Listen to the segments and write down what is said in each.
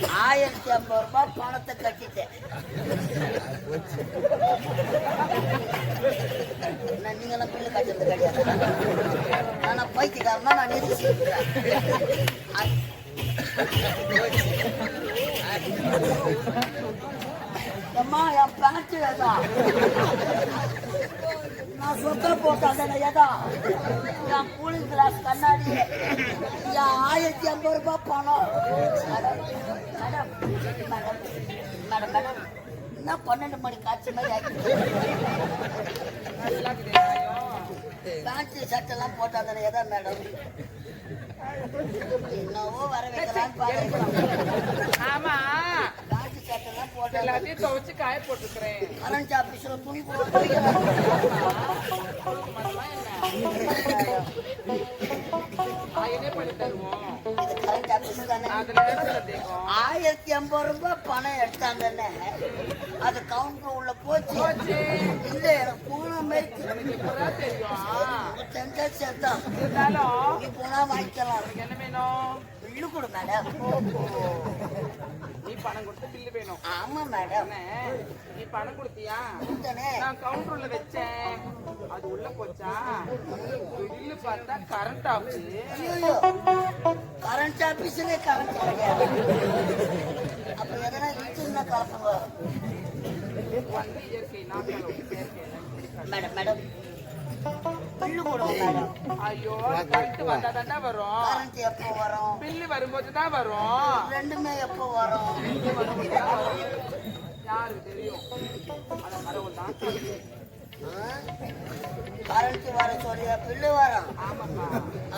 ₹1050 பணத்தை கட்டிட்டேன். நீங்களாம் பில்லு கட்டுறது கிடையாது. ஆனா பைத்தியக்காரனா நான் நிறுத்தி அம்மா என் பேண்ட் நான் சொத்த போட்டேன் ஏதா என் கூலிங் கிளாஸ் கண்ணாடி என் ₹1050 பணம். மேடம் மேடம் மேடம் மேடம் என்ன 12 மணி காட்சி மாதிரி ஆகிடுச்சு. பேண்ட் சட்டெல்லாம் போட்டாதானே ஏதா மேடம் என்னவோ வர வைக்கலான்னு பாருங்க. ஆமா பேண்ட் சட்டெல்லாம் போட்டா எல்லாத்தையும் துவைச்சு காய போட்டுக்கிறேன். கரண்ட் ஆபீஸ்ல துணி போட்டு ஆயினே பண்ணி தருவோம். இது கரண்ட் ஆபீஸ் தானே. அதுல சந்தேகம் ₹1050 பணம் எடுத்தாங்கன்னு அது கவுண்டர் உள்ள போச்சு. இல்ல எனக்கு பூனை மாதிரி தெரியும். சேர்த்தான் இருந்தாலும் நீ போனா வாங்கிக்கலாம். என்ன வேணும்? பில்லு கொடு மேடம். நீ பணம் கொடுத்து பில்லு வேணும். ஆமா மேடம். நீ பணம் கொடுத்தியா? கொடுத்தனே. நான் கவுண்டர்ல வச்சேன். அது உள்ள போச்சா? பில்லு பார்த்தா கரண்ட் ஆஃபீஸ். ஐயோ கரண்ட் ஆபீஸ்ல கரண்ட் கிடையாது. அப்ப எதனா இன்ஜின்னா கலப்புங்க. வந்து இயற்கை நாட்கள் மேடம் மேடம் பில்லு கொடுங்க மேடம். ஐயோ கரண்ட் வந்தா தாண்டா வரும். கரண்ட் எப்போ வரும்? பில்லு வரும்போது தான் வரும். ரெண்டுமே எப்போ வரும்? யாருக்கு தெரியும்? அத கடவுள் தான். கரண்ட் வர சொல்லியா பில்லு வரும்? ஆமாப்பா.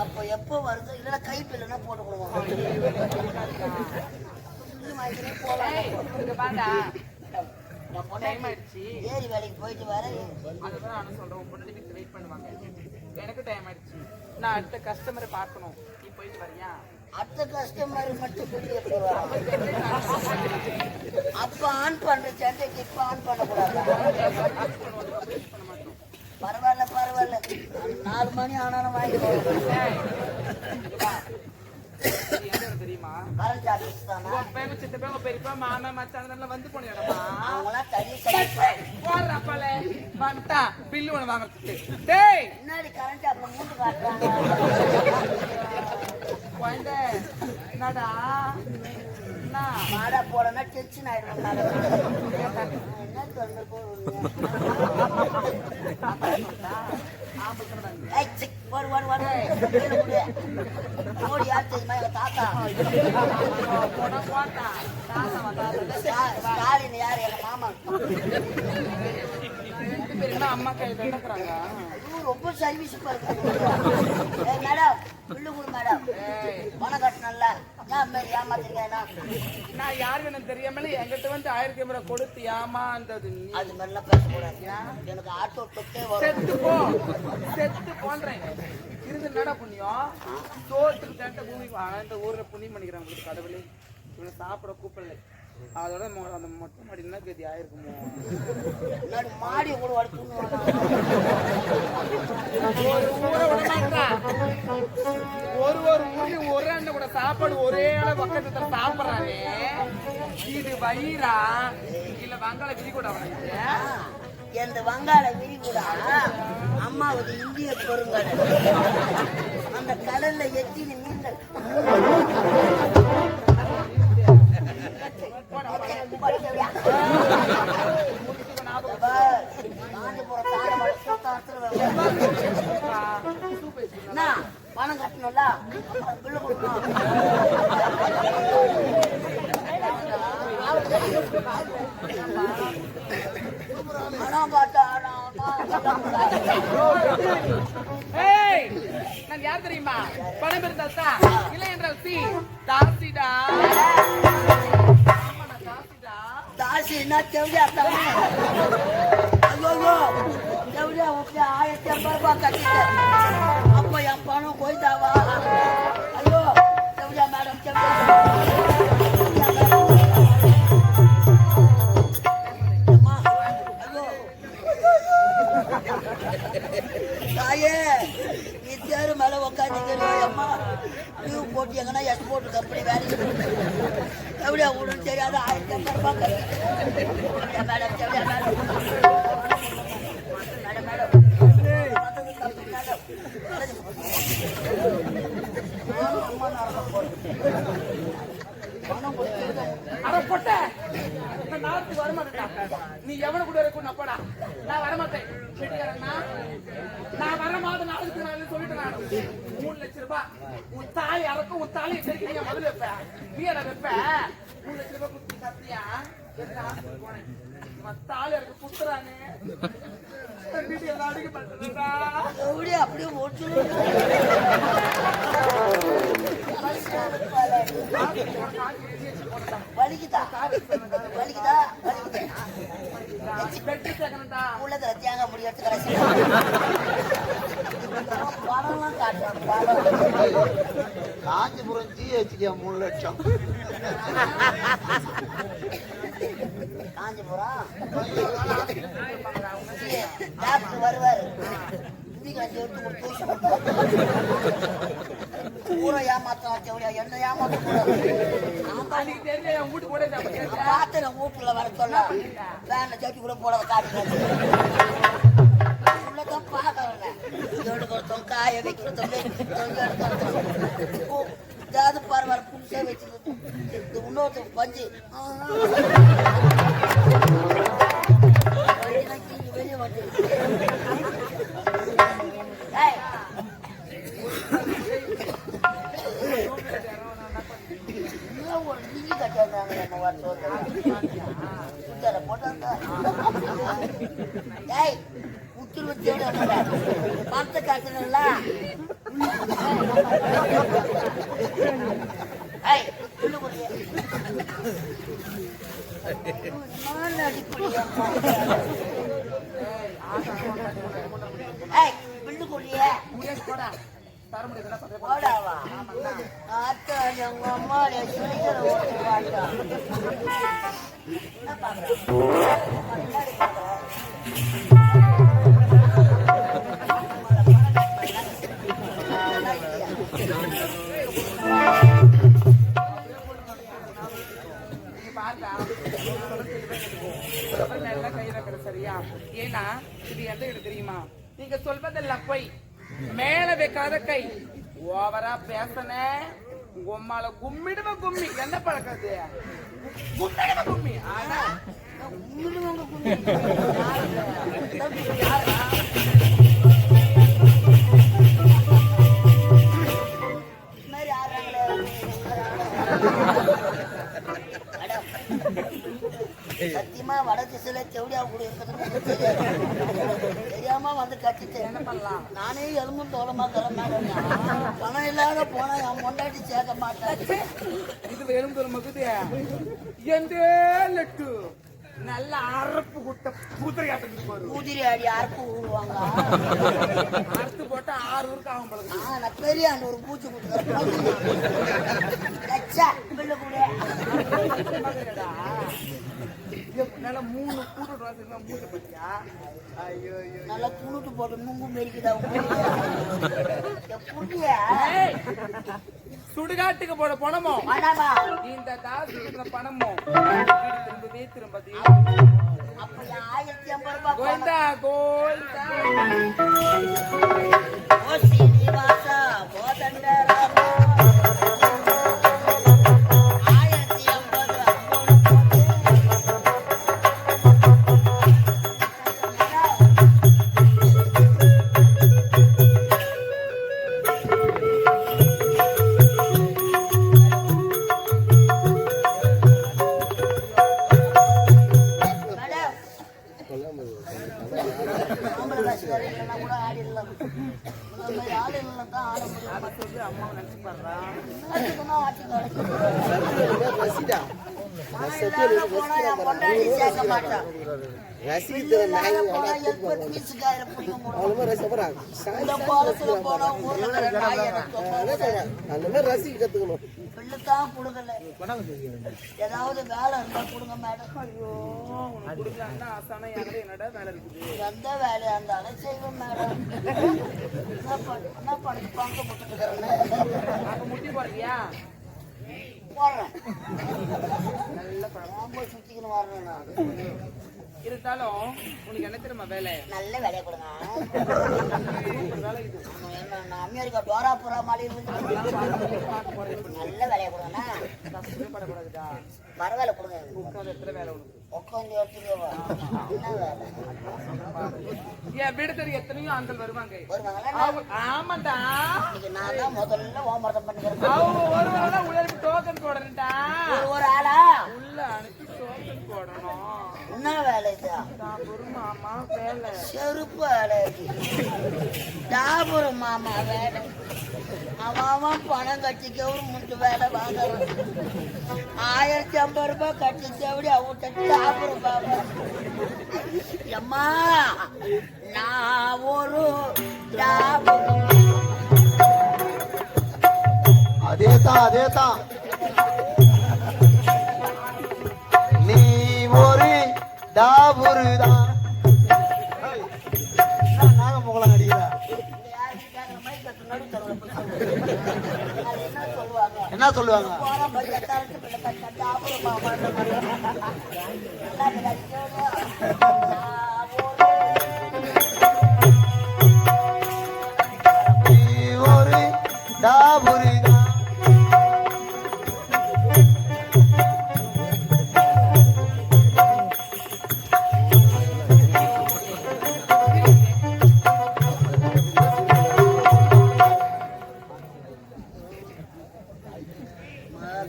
அப்போ எப்போ வருது? இல்லைன்னா கை பில்லுன்னா போட்டு கொடுவோம். பில்லு வாங்கிட்டு போகலாம். டைம் ஆயிடுச்சு. ஏரி வேலைக்கு போயிட்டு வர. அதுதான் நானும் சொல்றேன். உன் பொண்ணு வீட்டு வெயிட் பண்ணுவாங்க. எனக்கு டைம் ஆயிடுச்சு. நான் அடுத்த கஸ்டமரை பார்க்கணும். நீ போயிட்டு வரியா? அடுத்த கஸ்டமர் மட்டும் பில்லு எப்படி வரும்? அப்ப ஆன் பண்ற சண்டைக்கு இப்ப ஆன் பண்ணக்கூடாது. பரவாயில்ல பரவாயில்ல 4 மணி ஆனாலும் வாங்கிடுவோம். தெரியுமா? கரண்ட் ஆபீஸ் தானா? சித்தப்பா பெரியப்பா மாமா மச்சான் வந்து போன இடமா? அவங்களாம் தனி போடுறப்பால வந்துட்டா பில்லு ஒண்ணு வாங்கறதுக்கு. டேய் முன்னாடி கரண்ட் அப்ப மூண்டு காட்டுறாங்க. குழந்தை என்னடா மாடா போடனா டென்ஷன் ஆயிடும். என்ன சொல்ற போடுங்க ஓடி யார் தெரியுமா? எங்க தாத்தா ஸ்டாலின். யாரு? எங்க மாமா. அம்மா கையில் நடக்கிறாங்க. ரொம்ப சர்வீஸ் மேடம். பில்லு கொடு மேடம். பணம் கட்டணும்ல. ஏமாத்திருக்கேன். நான் யாரு எனக்கு தெரியாமல என்கிட்ட வந்து 1500 கொடுத்து ஏமாந்தது. அது மாதிரிலாம் பேசக்கூடாது. எனக்கு ஆட்டோ தொட்டே செத்து போ செத்து போன்றேன். இருந்து என்னடா புண்ணியம்? சோத்துக்கு தட்ட பூமி அந்த ஊர்ல புண்ணியம் பண்ணிக்கிறாங்க. உங்களுக்கு கடவுளே இவனை சாப்பிட கூப்பிடல. அதோட அந்த மொட்டை மாடி என்ன கதி ஆயிருக்குமோ? மாடி கூட ஒரு ஊர்லயும் ஒரு அண்ணன் கூட சாப்பாடு ஒரே அளவு பக்கத்துல சாப்பிடறானே. இது வயிறா இல்ல வங்காள விரிகூட? எந்த வங்காள விரிகூட அம்மாவது இந்திய பெருங்கடல். அந்த கடல்ல எத்தின மீன்கள். பணம் கட்டணும்ல. பில்லு கொடுக்கணும். பணம் நான் யார் தெரியுமா? பணம் இருந்தா இல்லை என்றால் சி தாசிடா. தாசினா தேவையா? ஐயோ தேவையா? 1050 கட்டிட்டேன். அப்போ என் பணம் போய்தாவா? ஐயோ தேவையா மேடம்? தாயே நீ தேரு மேல உட்காந்து அம்மா லீவ் போட்டு எங்கன்னா எக்ஸ்போர்ட் கம்பெனி வேலைக்கு செவிலியா விடும் தெரியாது 1500 ரூபாய் மேடம் செவிலியா மேடம் மேடம் மேடம் நீ எவனை கூட இருக்கும் அப்படா நான் வரமாட்டேன் நான் வரமாட்டேன் நாளுக்கு நாள் சொல்லிட்டு நான் 3 லட்சம் ரூபாய் உன் தாலி அறக்கும் உன் தாலி சரி நீ முதல்ல வைப்ப நீ என்ன வைப்ப 3 லட்சம் ரூபாய் குடுத்து சாப்பிட்டியா போனேன் தாலி அறக்க குடுத்துறானே அப்படியே ஓட்டு வலிக்குதா வலிக்குதா உள்ளதுல தேங்காய் முடி எடுத்து கடைசி பணம்லாம் காட்டுறான் காஞ்சிபுரம் ஜிஹெச்க்கு 3 லட்சம் காஞ்சிபுரம் டாக்டர் வருவாரு ஊரை ஏமாத்தம் செவடியா என்ன ஏமாத்த வீட்டுல வர சொல்ல வேன சட்டி கூட போட காட்டுறேன் உள்ளதான் பாக்கிறேன் எடுக்கிறோம் காய வைக்கிறோம் ஏதாவது பரவாயில்ல புதுசா வச்சுக்கிட்டு இன்னொருத்தர் பஞ்சு வெளியே வந்து பணத்தை காட்டுறா பில்லு கொடிய போடாவா ஆத்தா எங்க அம்மா சுனிக்கிற ஓட்டு வாட்டா என்ன சரியா ஏன்னா இது எந்த இடம் தெரியுமா நீங்க சொல்வதெல்லாம் போய் மேல வைக்காத கை ஓவரா பேசன உம்மால கும்மிடுவ கும்மி என்ன பழக்காது கும்மிடுவ கும்மி ஆனா சத்தியமா வட திசையில செவடியா கூட இருக்கிறது தெரியாம வந்து கட்டிட்டேன் என்ன பண்ணலாம் நானே எலும்பும் தோலமா தர மேடம் பணம் இல்லாத போனா என் பொண்டாட்டி சேர்க்க மாட்டேன் இது எலும்பு தோலமாக்குது எந்த லட்டு நல்ல அரப்பு குட்ட பூத்திரி ஆட்டம் பூதிரி அடி அறுப்பு ஊடுவாங்க அறுத்து போட்டா 6 ஊருக்கு ஆகும் பழகு நான் பெரிய அந்த ஒரு பூச்சி கொடுக்குறேன் கூட நல்லா 3 கூட்டு வாசல் மூட்டை பத்தியா ஐயோ நல்லா குளுட்டு போட்டு நுங்கு மெரிக்குதா சுடுகாட்டுக்கு போட பணமோ இந்த காசு பணமோ திரும்ப அப்ப 1500 ரூபாய் கோவிந்தா கோவிந்தா ஓ சீனிவாசா கோதண்டராமா ஏதாவது வேலை இருந்தா கொடுங்க மேடம். ஐயோ எந்த வேலையா இருந்தாலும் செய்வோம் மேடம். என்ன பண்ணி பங்கு போட்டுட்டு முட்டி போடுறியா போடுறேன். வரணும் நான். இருந்தாலும் உனக்கு என்ன தெரியுமா வேலை? நல்ல வேலையை கொடுங்க. வேலை இது. என்ன நான் அமெரிக்கா டோராபுரா மாதிரி நல்ல வேலையை கொடுங்கண்ணா. படக்கூடாதுடா. பரவாயில்ல கொடுங்க. உட்காந்து எத்தனை வேலை உனக்கு? உட்காந்து எடுத்துக்கவா? என்ன வேலை? என் வீடு தெரியும் எத்தனையோ ஆண்கள் வருவாங்க. வருவாங்களா? ஆமாண்டா. இன்னைக்கு நான் தான் முதல்ல ஓமரத்தம் பண்ணிக்கிறேன். அவங்க ஒருவரோட உள்ள டோக்கன் போடணும்டா. ஒரு ஆளா உள்ள அனுப்பி டோக்கன் போடணும். என்ன வேலை இது? டாபூர் மாமா வேலை. செருப்பு வேலை இது. டாபூர் மாமா வேலை. அவன் பணம் கட்டிக்க ஒரு முட்டு வேலை வாங்குறான். 1050 ரூபாய் கட்டிக்க எப்படி அவட்ட டாபூர் பாப்பா. அம்மா நான் ஒரு டாபூர். அதேதான் நீ ஒரு டாபுரு தான். நாகமுகலம் அடிக்கிறா. என்ன சொல்லுவாங்க? நீ ஒரு டாபுரு தான்.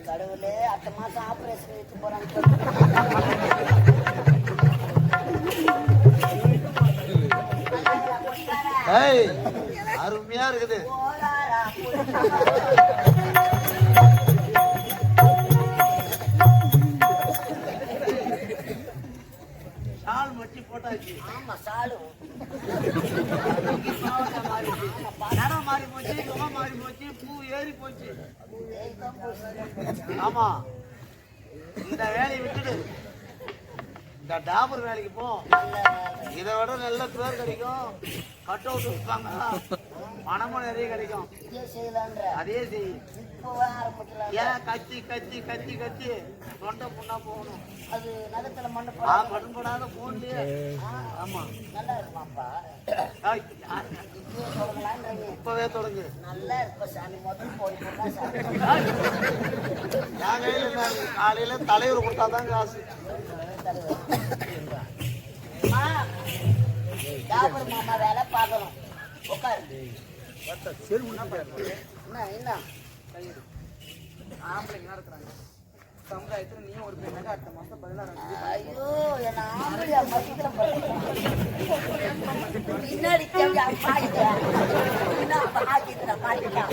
கடவுளே, அடுத்த மாசம் ஆபரேஷன் வச்சு போறாங்க. அருமையா இருக்குது. சால் மச்சி போட்டாச்சு. ஆமா சாலு இடம் மாறி போச்சு, முகம் மாறி போச்சு, பூ ஏறி போச்சு. ஆமா, இந்த வேலையை விட்டுடு, இந்த டாபர் வேலைக்கு போ. இதை விட நல்ல பேர் கிடைக்கும். கட் அவுட் வைப்பாங்க, பணமும் நிறைய கிடைக்கும். அதே செய். ஏன் கத்தி கத்தி கத்தி கத்தி தொண்டை புண்ணா போகணும். அது நகத்துல மண்ணு பண்படாத போன்லயே. ஆமா, நல்லா இருக்குமாப்பா. இப்பவே தொடங்கு. நல்லா இருப்ப சாமி, முதல் போய் சாமி. என் கையில காலையில தலைவர் கொடுத்தாதான் காசு. டாபர் மாமா வேலை பார்க்கணும். உட்காரு. என்ன ஆம்பளைங்க இருக்கிறாங்க சமுதாயத்துல நீ ஒரு பெண்ணாக அடுத்த மாசம் 16 ஐயோ, என்ன ஆம்பளையா மதிக்கிற பின்னாடி பாக்கிக்கிறேன். பாக்கிக்கிறேன்